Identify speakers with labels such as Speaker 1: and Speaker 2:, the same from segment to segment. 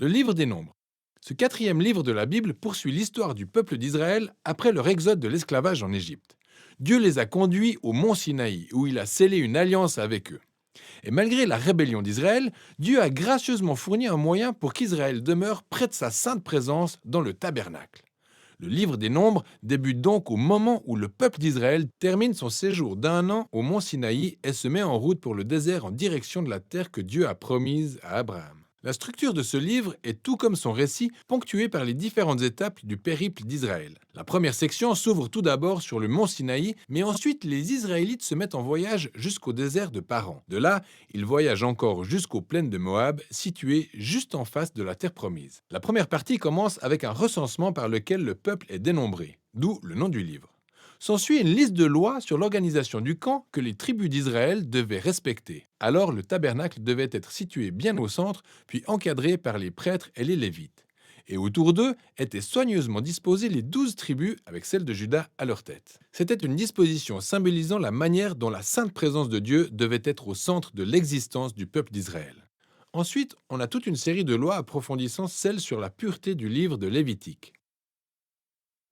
Speaker 1: Le livre des Nombres. Ce quatrième livre de la Bible poursuit l'histoire du peuple d'Israël après leur exode de l'esclavage en Égypte. Dieu les a conduits au mont Sinaï, où il a scellé une alliance avec eux. Et malgré la rébellion d'Israël, Dieu a gracieusement fourni un moyen pour qu'Israël demeure près de sa sainte présence dans le tabernacle. Le livre des Nombres débute donc au moment où le peuple d'Israël termine son séjour d'un an au mont Sinaï et se met en route pour le désert en direction de la terre que Dieu a promise à Abraham. La structure de ce livre est, tout comme son récit, ponctuée par les différentes étapes du périple d'Israël. La première section s'ouvre tout d'abord sur le mont Sinaï, mais ensuite les Israélites se mettent en voyage jusqu'au désert de Paran. De là, ils voyagent encore jusqu'aux plaines de Moab, situées juste en face de la terre promise. La première partie commence avec un recensement par lequel le peuple est dénombré, d'où le nom du livre. S'ensuit une liste de lois sur l'organisation du camp que les tribus d'Israël devaient respecter. Alors le tabernacle devait être situé bien au centre, puis encadré par les prêtres et les lévites. Et autour d'eux étaient soigneusement disposées les 12 tribus, avec celle de Juda à leur tête. C'était une disposition symbolisant la manière dont la sainte présence de Dieu devait être au centre de l'existence du peuple d'Israël. Ensuite, on a toute une série de lois approfondissant celle sur la pureté du livre de Lévitique.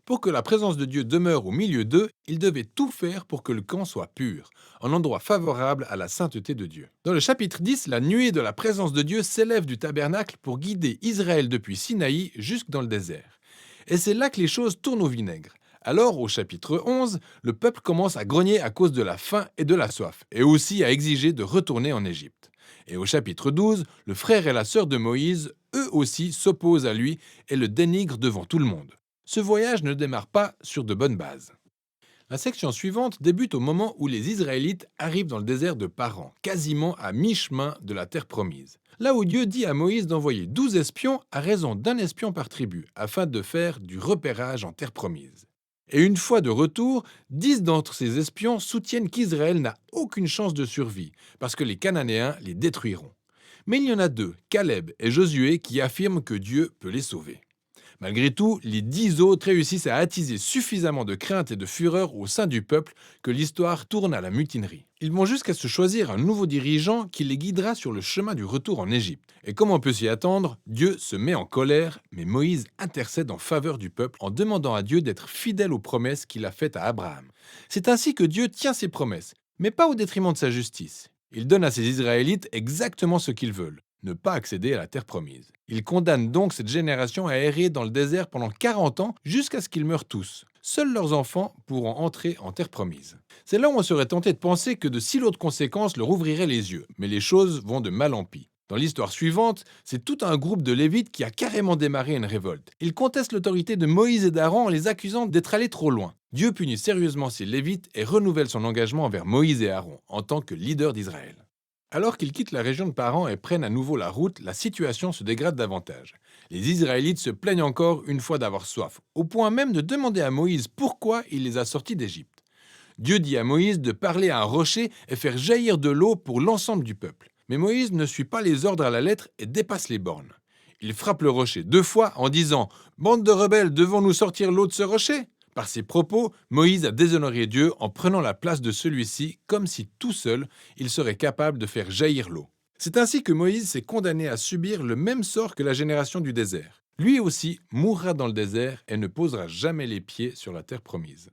Speaker 1: Pour que la présence de Dieu demeure au milieu d'eux, ils devaient tout faire pour que le camp soit pur, un endroit favorable à la sainteté de Dieu. Dans le chapitre 10, la nuée de la présence de Dieu s'élève du tabernacle pour guider Israël depuis Sinaï jusque dans le désert. Et c'est là que les choses tournent au vinaigre. Alors, au chapitre 11, le peuple commence à grogner à cause de la faim et de la soif, et aussi à exiger de retourner en Égypte. Et au chapitre 12, le frère et la sœur de Moïse, eux aussi, s'opposent à lui et le dénigrent devant tout le monde. Ce voyage ne démarre pas sur de bonnes bases. La section suivante débute au moment où les Israélites arrivent dans le désert de Paran, quasiment à mi-chemin de la terre promise. Là où Dieu dit à Moïse d'envoyer 12 espions à raison d'un espion par tribu, afin de faire du repérage en terre promise. Et une fois de retour, 10 d'entre ces espions soutiennent qu'Israël n'a aucune chance de survie, parce que les Cananéens les détruiront. Mais il y en a deux, Caleb et Josué, qui affirment que Dieu peut les sauver. Malgré tout, les 10 autres réussissent à attiser suffisamment de crainte et de fureur au sein du peuple que l'histoire tourne à la mutinerie. Ils vont jusqu'à se choisir un nouveau dirigeant qui les guidera sur le chemin du retour en Égypte. Et comme on peut s'y attendre, Dieu se met en colère, mais Moïse intercède en faveur du peuple en demandant à Dieu d'être fidèle aux promesses qu'il a faites à Abraham. C'est ainsi que Dieu tient ses promesses, mais pas au détriment de sa justice. Il donne à ses Israélites exactement ce qu'ils veulent, ne pas accéder à la terre promise. Il condamne donc cette génération à errer dans le désert pendant 40 ans jusqu'à ce qu'ils meurent tous. Seuls leurs enfants pourront entrer en terre promise. C'est là où on serait tenté de penser que de si lourdes conséquences leur ouvriraient les yeux, mais les choses vont de mal en pis. Dans l'histoire suivante, c'est tout un groupe de Lévites qui a carrément démarré une révolte. Ils contestent l'autorité de Moïse et d'Aaron en les accusant d'être allés trop loin. Dieu punit sérieusement ces Lévites et renouvelle son engagement envers Moïse et Aaron en tant que leader d'Israël. Alors qu'ils quittent la région de Paran et prennent à nouveau la route, la situation se dégrade davantage. Les Israélites se plaignent encore une fois d'avoir soif, au point même de demander à Moïse pourquoi il les a sortis d'Égypte. Dieu dit à Moïse de parler à un rocher et faire jaillir de l'eau pour l'ensemble du peuple. Mais Moïse ne suit pas les ordres à la lettre et dépasse les bornes. Il frappe le rocher 2 fois en disant « Bande de rebelles, devons-nous sortir l'eau de ce rocher ?» Par ses propos, Moïse a déshonoré Dieu en prenant la place de celui-ci comme si tout seul, il serait capable de faire jaillir l'eau. C'est ainsi que Moïse s'est condamné à subir le même sort que la génération du désert. Lui aussi mourra dans le désert et ne posera jamais les pieds sur la terre promise.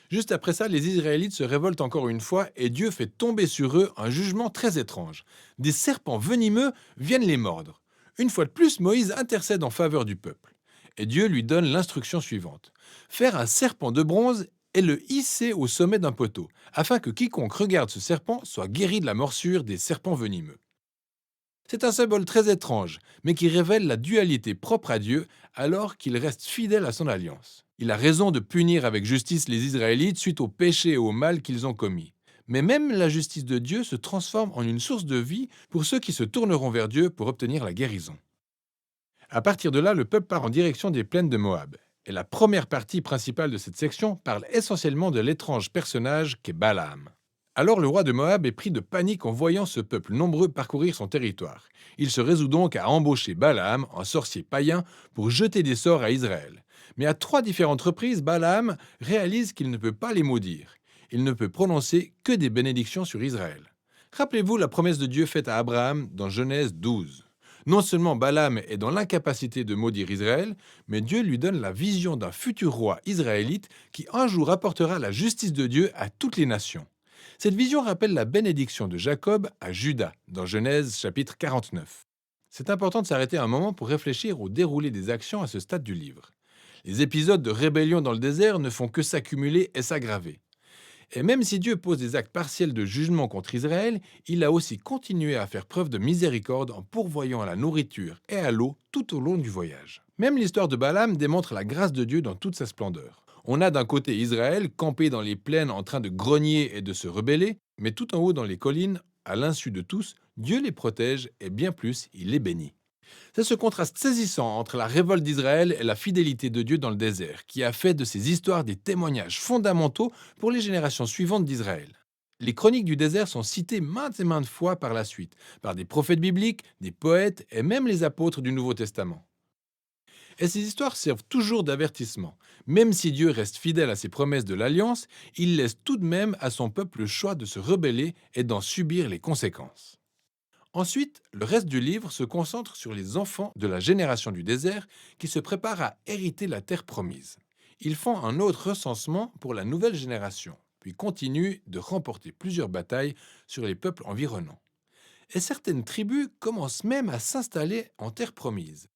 Speaker 1: Juste après ça, les Israélites se révoltent encore une fois et Dieu fait tomber sur eux un jugement très étrange. Des serpents venimeux viennent les mordre. Une fois de plus, Moïse intercède en faveur du peuple. Et Dieu lui donne l'instruction suivante. Faire un serpent de bronze et le hisser au sommet d'un poteau, afin que quiconque regarde ce serpent soit guéri de la morsure des serpents venimeux. C'est un symbole très étrange, mais qui révèle la dualité propre à Dieu alors qu'il reste fidèle à son alliance. Il a raison de punir avec justice les Israélites suite au péché et au mal qu'ils ont commis. Mais même la justice de Dieu se transforme en une source de vie pour ceux qui se tourneront vers Dieu pour obtenir la guérison. À partir de là, le peuple part en direction des plaines de Moab. Et la première partie principale de cette section parle essentiellement de l'étrange personnage qu'est Balaam. Alors le roi de Moab est pris de panique en voyant ce peuple nombreux parcourir son territoire. Il se résout donc à embaucher Balaam, un sorcier païen, pour jeter des sorts à Israël. Mais à 3 différentes reprises, Balaam réalise qu'il ne peut pas les maudire. Il ne peut prononcer que des bénédictions sur Israël. Rappelez-vous la promesse de Dieu faite à Abraham dans Genèse 12. Non seulement Balaam est dans l'incapacité de maudire Israël, mais Dieu lui donne la vision d'un futur roi israélite qui un jour apportera la justice de Dieu à toutes les nations. Cette vision rappelle la bénédiction de Jacob à Juda, dans Genèse chapitre 49. C'est important de s'arrêter un moment pour réfléchir au déroulé des actions à ce stade du livre. Les épisodes de rébellion dans le désert ne font que s'accumuler et s'aggraver. Et même si Dieu pose des actes partiels de jugement contre Israël, il a aussi continué à faire preuve de miséricorde en pourvoyant à la nourriture et à l'eau tout au long du voyage. Même l'histoire de Balaam démontre la grâce de Dieu dans toute sa splendeur. On a d'un côté Israël campé dans les plaines en train de grogner et de se rebeller, mais tout en haut dans les collines, à l'insu de tous, Dieu les protège et bien plus, il les bénit. C'est ce contraste saisissant entre la révolte d'Israël et la fidélité de Dieu dans le désert qui a fait de ces histoires des témoignages fondamentaux pour les générations suivantes d'Israël. Les chroniques du désert sont citées maintes et maintes fois par la suite, par des prophètes bibliques, des poètes et même les apôtres du Nouveau Testament. Et ces histoires servent toujours d'avertissement. Même si Dieu reste fidèle à ses promesses de l'Alliance, il laisse tout de même à son peuple le choix de se rebeller et d'en subir les conséquences. Ensuite, le reste du livre se concentre sur les enfants de la génération du désert qui se préparent à hériter la terre promise. Ils font un autre recensement pour la nouvelle génération, puis continuent de remporter plusieurs batailles sur les peuples environnants. Et certaines tribus commencent même à s'installer en terre promise.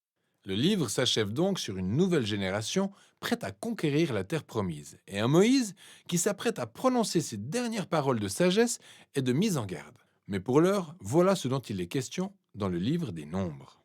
Speaker 1: Le livre s'achève donc sur une nouvelle génération prête à conquérir la terre promise, et un Moïse qui s'apprête à prononcer ses dernières paroles de sagesse et de mise en garde. Mais pour l'heure, voilà ce dont il est question dans le livre des Nombres.